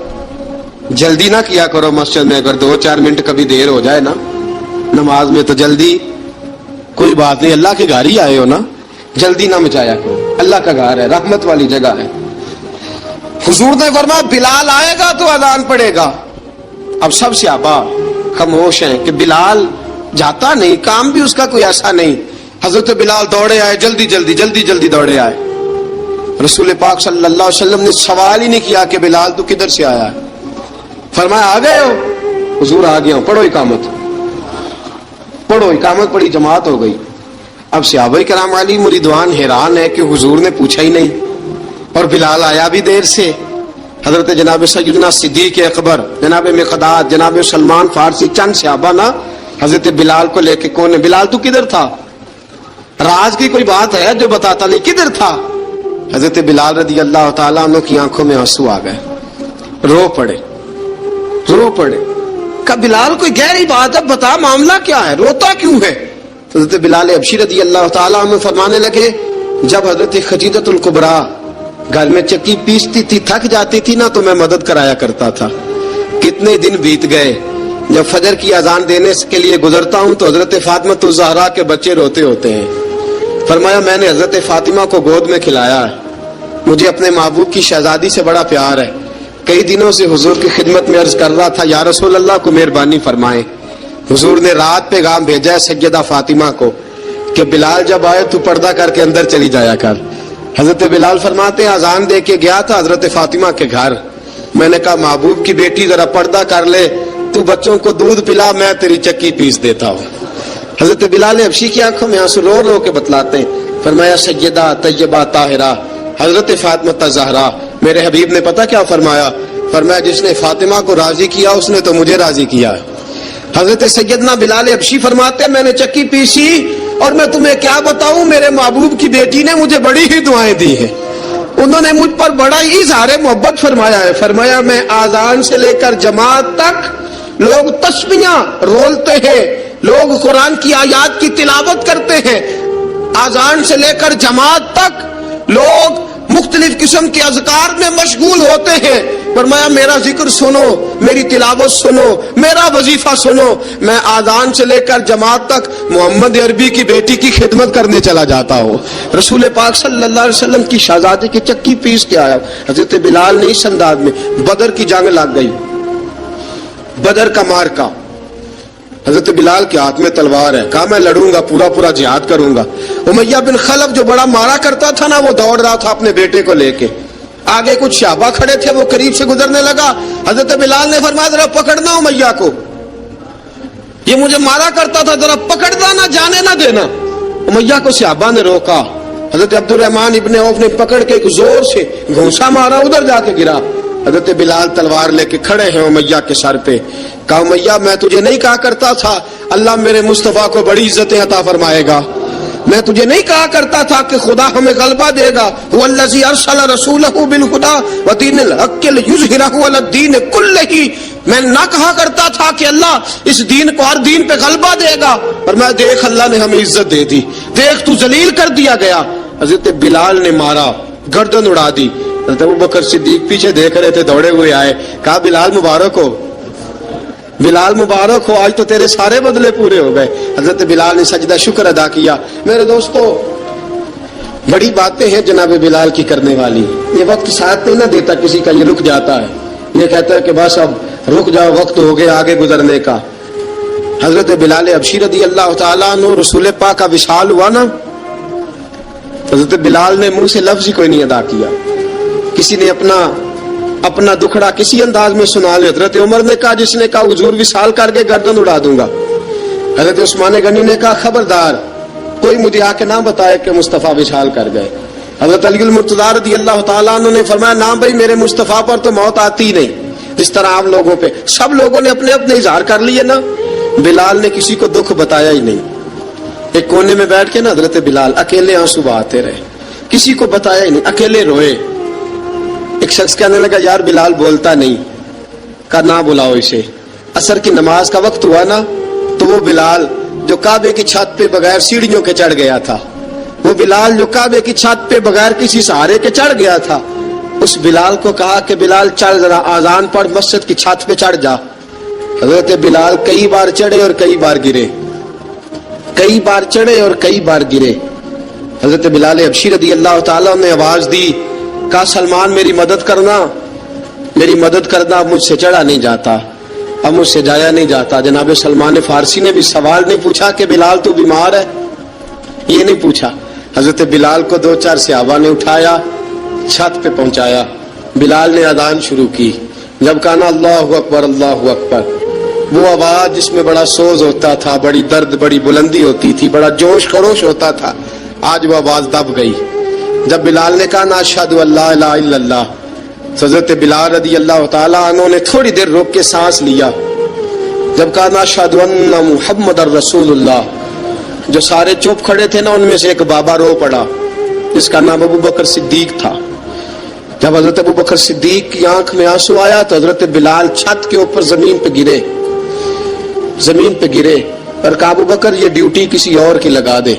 جلدی نہ کیا کرو مسجد میں, اگر 2-4 منٹ کبھی دیر ہو جائے نا نماز میں تو جلدی کوئی بات نہیں, اللہ کے گھر ہی آئے ہو نا, جلدی نہ مچایا کرو, اللہ کا گھر ہے, رحمت والی جگہ ہے. حضور نے فرمایا بلال آئے گا تو اذان پڑے گا. اب سب صحابہ خاموش ہیں کہ بلال جاتا نہیں, کام بھی اس کا کوئی ایسا نہیں. حضرت بلال دوڑے آئے, جلدی دوڑے آئے. رسول پاک صلی اللہ علیہ وسلم نے سوال ہی نہیں کیا کہ بلال تو کدھر سے آیا ہے, فرمایا آ گئے ہو؟ حضور آ گیا ہوں, پڑھو اقامت. پڑھی, جماعت ہو گئی. اب صحابہ کرام علی مریدوان حیران ہے کہ حضور نے پوچھا ہی نہیں اور بلال آیا بھی دیر سے. حضرت جناب سیدنا صدیق اکبر, جناب مقداد, جناب سلمان فارسی, چند صحابہ نا حضرت بلال کو لے کے, کون ہے بلال تو کدھر تھا؟ راز کی کوئی بات ہے جو بتاتا نہیں, کدھر تھا؟ حضرت بلال رضی اللہ تعالیٰ عنہ کی آنکھوں میں آنسو آ گئے, رو پڑے. کہ بلال کوئی گہری بات ہے, بتا معاملہ کیا ہے, روتا کیوں ہے؟ حضرت بلال حبشی رضی اللہ تعالیٰ عنہ فرمانے لگے جب حضرت خدیجہ الکبریٰ گھر میں چکی پیستی تھی, تھک جاتی تھی نا, تو میں مدد کرایا کرتا تھا. کتنے دن بیت گئے, جب فجر کی اذان دینے کے لیے گزرتا ہوں تو حضرت فاطمہ الزہرا کے بچے روتے ہوتے ہیں. فرمایا میں نے حضرت فاطمہ کو گود میں کھلایا ہے, مجھے اپنے محبوب کی شہزادی سے بڑا پیار ہے. کئی دنوں سے حضور کی خدمت میں عرض کر رہا تھا یا رسول اللہ کو مہربانی فرمائیں. حضور نے رات پیغام بھیجا ہے سیدہ فاطمہ کو کہ بلال جب آئے تو پردہ کر کے اندر چلی جایا کر. حضرت بلال فرماتے ہیں اذان دے کے گیا تھا حضرت فاطمہ کے گھر, میں نے کہا محبوب کی بیٹی ذرا پردہ کر لے, تو بچوں کو دودھ پلا, میں تیری چکی پیس دیتا ہوں. حضرت بلال حبشی کی آنکھوں میں آنسو رو کے بتلاتے ہیں. فرمایا سیدہ طیبہ طاہرہ حضرت فاطمہ الزہرا, میرے حبیب نے پتہ کیا فرمایا؟ فرمایا جس نے فاطمہ کو راضی کیا اس نے تو مجھے راضی کیا. حضرت سیدنا بلال حبشی فرماتے ہیں میں نے چکی پیسی اور میں تمہیں کیا بتاؤں, میرے محبوب کی بیٹی نے مجھے بڑی ہی دعائیں دی ہیں, انہوں نے مجھ پر بڑا ہی اظہار محبت فرمایا ہے. فرمایا میں آذان سے لے کر جماعت تک لوگ تسبیحاں رولتے ہیں, لوگ قرآن کی آیات کی تلاوت کرتے ہیں, آذان سے لے کر جماعت تک لوگ مختلف قسم کے اذکار میں مشغول ہوتے ہیں. فرمایا میرا ذکر سنو, میری تلاوت سنو, میرا وظیفہ سنو, میں آذان سے لے کر جماعت تک محمد عربی کی بیٹی کی خدمت کرنے چلا جاتا ہوں. رسول پاک صلی اللہ علیہ وسلم کی شہزادی کی چکی پیس کے آیا. حضرت بلال نے اس انداز میں, بدر کی جنگ لگ گئی, بدر کا مارکا, حضرت بلال کے ہاتھ میں تلوار ہے, کہا میں لڑوں گا, پورا جہاد کروں گا. امیہ بن خلف جو بڑا مارا کرتا تھا نا, وہ دوڑ رہا تھا اپنے بیٹے کو لے کے, آگے کچھ صحابہ کھڑے تھے, وہ قریب سے گزرنے لگا. حضرت بلال نے فرمایا ذرا پکڑنا امیہ کو, یہ مجھے مارا کرتا تھا, ذرا پکڑنا, نہ جانے نہ دینا. امیہ کو صحابہ نے روکا. حضرت عبد الرحمن ابن عوف نے پکڑ کے ایک زور سے گھونسا مارا, ادھر جا کے گرا. حضرت بلال تلوار لے کے کھڑے ہیں امیہ کے سر پہ. کہا امیہ میں تجھے نہیں کہا کرتا تھا اللہ میرے مصطفیٰ کو بڑی عزتیں عطا فرمائے گا, میں تجھے نہیں کہا کرتا تھا کہ خدا ہمیں غلبہ دے گا, هو الذی ارسل رسولہ بالہدی ودین الحق لیظہرہ علی الدین کلہ, میں نہ کہا کرتا تھا کہ اللہ اس دین کو ہر دین پہ غلبہ دے گا, اور میں دیکھ اللہ نے ہمیں عزت دے دی, دیکھ تو ذلیل کر دیا گیا. حضرت بلال نے مارا, گردن اڑا دی. حضرت ابوبکر صدیق پیچھے دیکھ رہے تھے, دوڑے ہوئے آئے, کہا بلال مبارک ہو, بلال مبارک ہو, آج تو تیرے سارے بدلے پورے ہو گئے. حضرت بلال نے سجدہ شکر ادا کیا. میرے دوستو بڑی باتیں ہیں جناب بلال کی کرنے والی, یہ وقت ساتھ نہیں نہ دیتا کسی کا, یہ رک جاتا ہے, یہ کہتا ہے کہ بس اب رک جاؤ, وقت ہو گیا آگے گزرنے کا. حضرت بلال حبشی رضی اللہ تعالیٰ عنہ رسول پاک کا وصال ہوا نا, حضرت بلال نے منہ سے لفظ ہی کوئی نہیں ادا کیا. کسی نے اپنا دکھڑا کسی انداز میں سنا لے. حضرت عمر نے کہا, جس نے کہا حضور وصال کر کے گردن اڑا دوں گا. حضرت عثمان غنی نے کہا خبردار کوئی مجھے آ کے نہ بتائے کہ مصطفیٰ وصال کر گئے. حضرت علی المرتضیٰ رضی اللہ تعالیٰ عنہ نے فرمایا نہ بھائی میرے مصطفیٰ پر تو موت آتی ہی نہیں. اس طرح عام لوگوں پہ سب لوگوں نے اپنے اپنے اظہار کر لیے نا. بلال نے کسی کو دکھ بتایا ہی نہیں. ایک کونے میں بیٹھ کے نا حضرت بلال اکیلے آنسو بہاتے رہے, کسی کو بتایا ہی نہیں, اکیلے روئے. ایک شخص کہنے لگا یار بلال بولتا نہیں. کہا نہ بلاؤ اسے. عصر کی نماز کا وقت ہوا نا تو وہ بلال جو کعبے کی چھت پہ بغیر سیڑھیوں کے چڑھ گیا تھا, وہ بلال جو کعبے کی چھت پہ بغیر کسی سہارے کے چڑھ گیا تھا, اس بلال کو کہا کہ بلال چڑھ ذرا آذان پڑھ مسجد کی چھت پہ چڑھ جا. حضرت بلال کئی بار چڑھے اور کئی بار گرے, کئی بار چڑھے اور کئی بار گرے. حضرت بلال حبشی رضی اللہ تعالیٰ نے آواز دی, کہا سلمان میری مدد کرنا, میری مدد کرنا, اب مجھ سے چڑھا نہیں جاتا, اب مجھ سے جایا نہیں جاتا. جناب سلمان فارسی نے بھی سوال نہیں پوچھا کہ بلال تو بیمار ہے, یہ نہیں پوچھا. حضرت بلال کو 2-4 صحابہ نے اٹھایا, چھت پہ پہنچایا. بلال نے اذان شروع کی. جب کہا نا اللہ اکبر اللہ اکبر, وہ آواز جس میں بڑا سوز ہوتا تھا, بڑی درد, بڑی بلندی ہوتی تھی, بڑا جوش خروش ہوتا تھا, آج وہ آواز دب گئی. جب بلال نے کہا نا اشہد ان لا الہ الا اللہ, حضرت بلال رضی اللہ تعالیٰ عنہ نے تھوڑی دیر روک کے سانس لیا. جب کہا نا اشہد ان محمد الرسول اللہ, جو سارے چپ کھڑے تھے نا ان میں سے ایک بابا رو پڑا, جس کا نام ابو بکر صدیق تھا. جب حضرت ابو بکر صدیق کی آنکھ میں آنسو آیا تو حضرت بلال چھت کے اوپر زمین پہ گرے, زمین پہ گرے اور کہا ابو بکر یہ ڈیوٹی کسی اور کی لگا دے,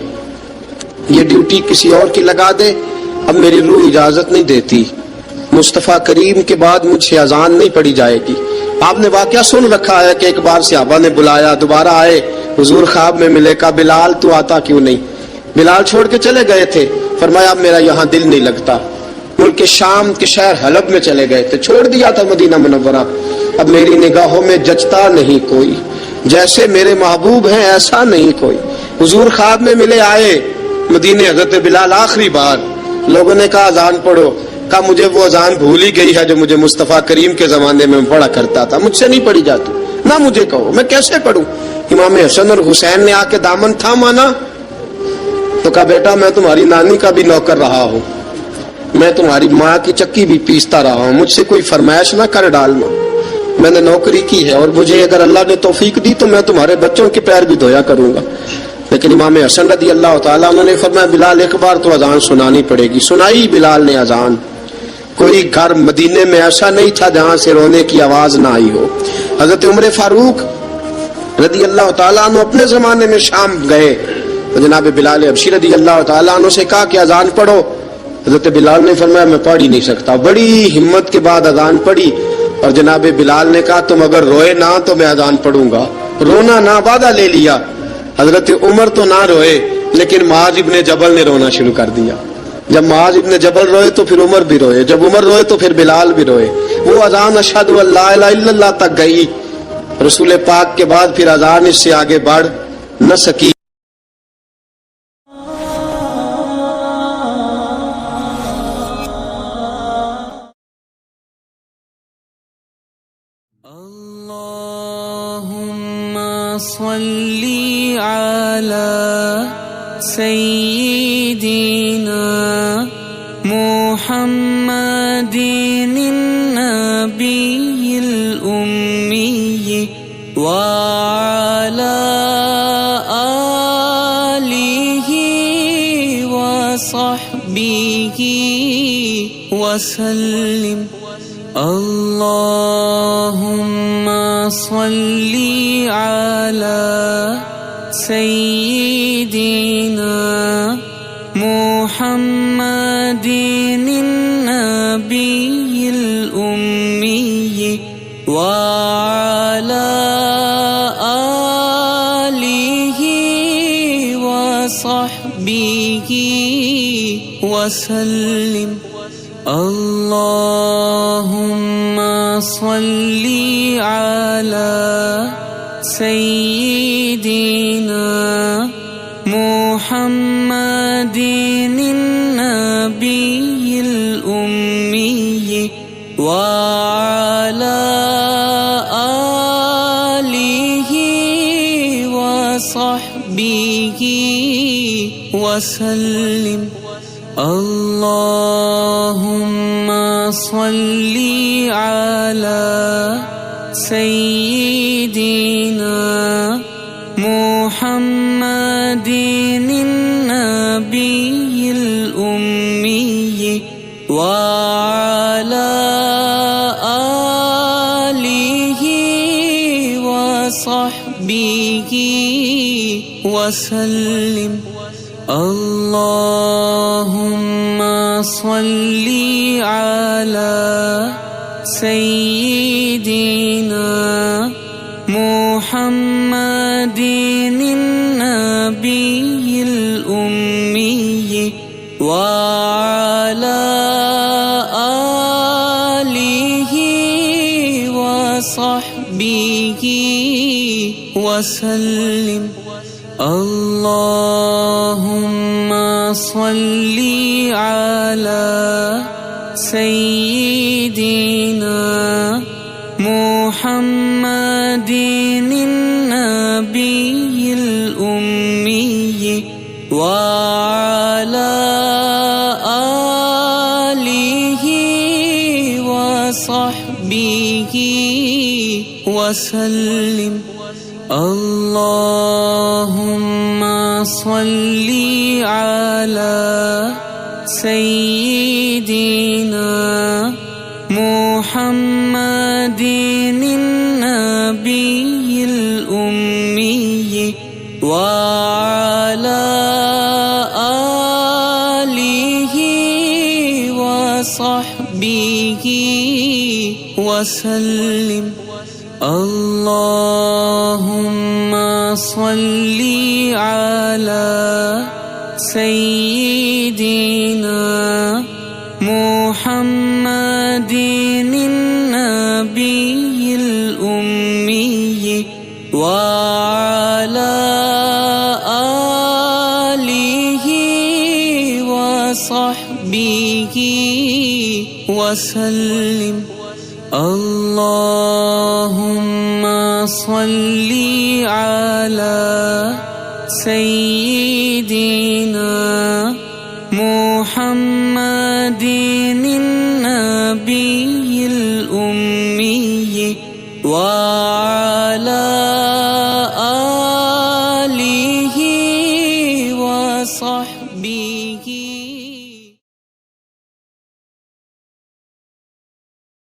یہ ڈیوٹی کسی اور کی لگا دے, اب میری روح اجازت نہیں دیتی, مصطفیٰ کریم کے بعد مجھ سے اذان نہیں پڑی جائے گی. آپ نے واقعہ سن رکھا ہے کہ ایک بار صحابہ نے بلایا, دوبارہ آئے, حضور خواب میں ملے, کہا بلال تو آتا کیوں نہیں. بلال چھوڑ کے چلے گئے تھے, فرمایا اب میرا یہاں دل نہیں لگتا. ملک شام کے شہر حلب میں چلے گئے تھے, چھوڑ دیا تھا مدینہ منورہ, اب میری نگاہوں میں جچتا نہیں کوئی, جیسے میرے محبوب ہیں ایسا نہیں کوئی. حضور خواب میں ملے, آئے مدینے. حضرت بلال آخری بار, لوگوں نے کہا اذان پڑھو, کہا مجھے وہ اذان بھول ہی گئی ہے جو مجھے مصطفیٰ کریم کے زمانے میں پڑھا کرتا تھا, مجھ سے نہیں پڑھی جاتی, نہ مجھے کہو میں کیسے پڑھوں. امام حسن اور حسین نے آ کے دامن تھاما نا تو کہا بیٹا میں تمہاری نانی کا بھی نوکر رہا ہوں, میں تمہاری ماں کی چکی بھی پیستا رہا ہوں, مجھ سے کوئی فرمائش نہ کر ڈالنا, میں نے نوکری کی ہے, اور مجھے اگر اللہ نے توفیق دی تو میں تمہارے بچوں کے پیر بھی دھویا کروں گا. لیکن امام حسن رضی اللہ تعالیٰ عنہ نے فرمایا بلال ایک بار تو اذان سنانی پڑے گی. سنائی بلال نے اذان. کوئی گھر مدینے میں ایسا نہیں تھا جہاں سے رونے کی آواز نہ آئی ہو. حضرت عمر فاروق رضی اللہ تعالیٰ عنہ اپنے زمانے میں شام گئے تو جناب بلال حبشی رضی اللہ تعالیٰ عنہ سے کہا کہ اذان پڑھو. حضرت بلال نے فرمایا میں پڑھ ہی نہیں سکتا. بڑی ہمت کے بعد اذان پڑھی اور جناب بلال نے کہا تم اگر روئے نہ تو میں اذان پڑھوں گا. رونا نہ, وعدہ لے لیا. حضرت عمر تو نہ روئے لیکن معاذ ابن جبل نے رونا شروع کر دیا. جب معاذ ابن جبل روئے تو پھر عمر بھی روئے, جب عمر روئے تو پھر بلال بھی روئے. وہ اذان اشہد ان لا الہ الا اللہ تک گئی. رسول پاک کے بعد پھر اذان اس سے آگے بڑھ نہ سکی. صلی علی سیدنا محمد النبی الامی وعلی آلہ وصحبہ وسلم. اللہم صلی علی سیدنا محمد النبی الامی وعلی آلہ وصحبہ وسلم. اللہم صلی علی سیدنا محمد النبی الامی وصحبه وسلم. اللهم صل على سيدنا محمد النبي الأمي وعلى آله وصحبه وسلم. اللهم صل على سيدنا محمد النبي الأمي وعلى آله وصحبه وسلم. اللهم صل على سيدنا محمد النبي الأمي وعلى آله وصحبه وسلم. اللهم صل على سيدنا محمد النبي الأمي وعلى آله وصحبه وسلم. اللهم صل على سيدنا محمد النبي الأمي وعلى آله وصحبه وسلم. اللهم صل على سيدنا محمد النبي الأمي وعلى